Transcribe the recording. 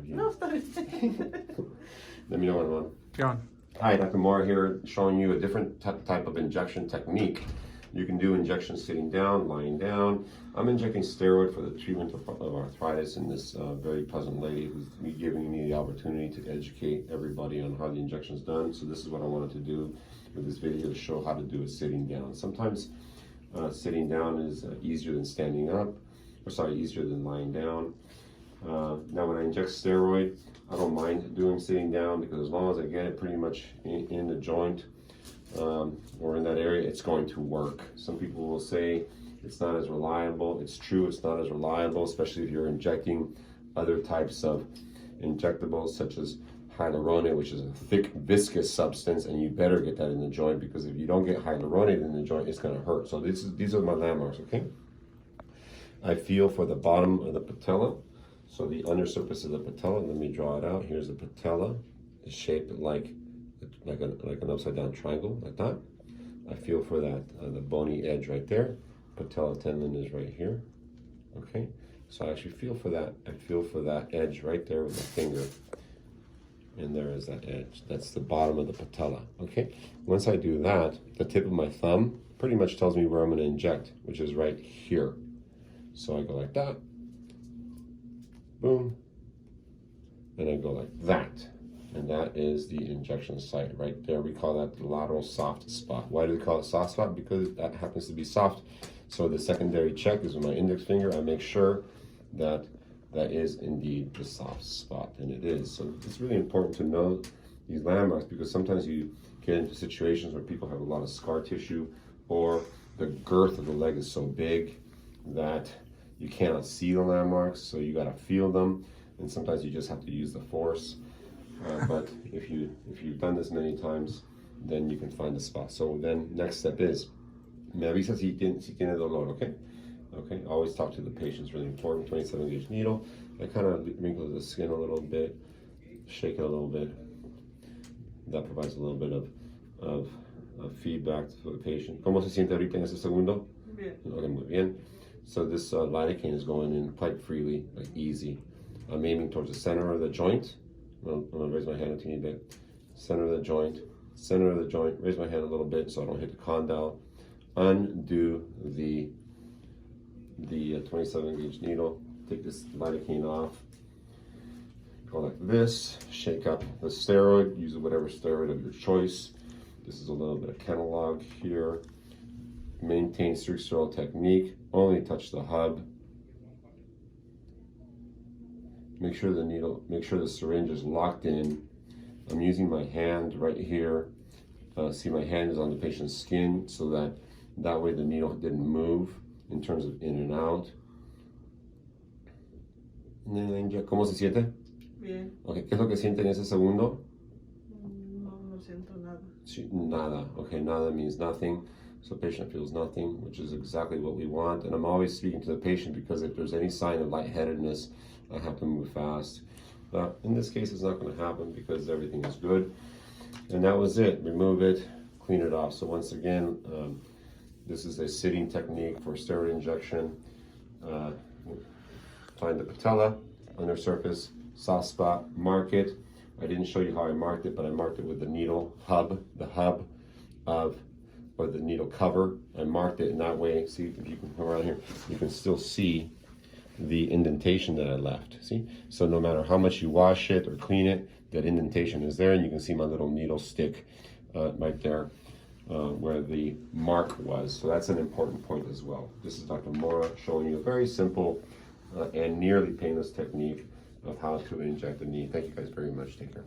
No, está bien. Let me know when I'm on. You're on. Hi, Dr. Mora here, showing you a different type of injection technique. You can do injections sitting down, lying down. I'm injecting steroid for the treatment of arthritis in this very pleasant lady who's giving me the opportunity to educate everybody on how the injection is done. So this is what I wanted to do with this video, to show how to do it sitting down. Sometimes sitting down is easier than standing up, easier than lying down. Now when I inject steroid, I don't mind doing sitting down, because as long as I get it pretty much in the joint or in that area, it's going to work. Some people will say it's not as reliable. It's true, it's not as reliable, especially if you're injecting other types of injectables such as hyaluronic, which is a thick viscous substance, and you better get that in the joint, because if you don't get hyaluronic in the joint, it's going to hurt. So these are my landmarks, okay? I feel for the bottom of the patella. So the undersurface of the patella, let me draw it out. Here's the patella. It's shaped like an upside down triangle, like that. I feel for that, the bony edge right there. Patella tendon is right here. Okay, so I actually feel for that. I feel for that edge right there with my finger. And there is that edge. That's the bottom of the patella. Okay, once I do that, the tip of my thumb pretty much tells me where I'm going to inject, which is right here. So I go like that. Boom, and I go like that, and that is the injection site right there. We call that the lateral soft spot. Why do we call it soft spot? Because that happens to be soft. So the secondary check is with my index finger. I make sure that that is indeed the soft spot, and it is. So it's really important to know these landmarks, because sometimes you get into situations where people have a lot of scar tissue, or the girth of the leg is so big that you cannot see the landmarks, so you got to feel them, and sometimes you just have to use the force. But if you've done this many times, then you can find the spot. So then next step is, me avisa si tiene dolor, okay? Okay, always talk to the patient, it's really important. 27 gauge needle. I kind of wrinkle the skin a little bit, shake it a little bit. That provides a little bit of feedback for the patient. ¿Cómo se siente ahorita en ese segundo? Bien. Okay, muy bien. So this lidocaine is going in quite freely, like easy. I'm aiming towards the center of the joint. I'm gonna raise my hand a teeny bit. Center of the joint, center of the joint. Raise my hand a little bit so I don't hit the condyle. Undo the 27 gauge needle. Take this lidocaine off. Go like this. Shake up the steroid. Use whatever steroid of your choice. This is a little bit of Kenalog here. Maintain strict sterile technique. Only touch the hub. Make sure the syringe is locked in. I'm using my hand right here. See, my hand is on the patient's skin, so that way the needle didn't move in terms of in and out. ¿Cómo se siente? Bien. Okay, ¿qué es lo que siente en ese segundo? No siento nada. Nada. Okay, nada means nothing. So the patient feels nothing, which is exactly what we want. And I'm always speaking to the patient, because if there's any sign of lightheadedness, I have to move fast. But in this case, it's not going to happen because everything is good. And that was it. Remove it, clean it off. So once again, this is a sitting technique for steroid injection. Find the patella, undersurface, soft spot, mark it. I didn't show you how I marked it, but I marked it with the needle hub, or the needle cover. I marked it in that way. See, if you can come around here, you can still see the indentation that I left. See? So no matter how much you wash it or clean it, that indentation is there, and you can see my little needle stick right there where the mark was. So that's an important point as well. This is Dr. Mora showing you a very simple and nearly painless technique of how to inject the knee. Thank you guys very much. Take care.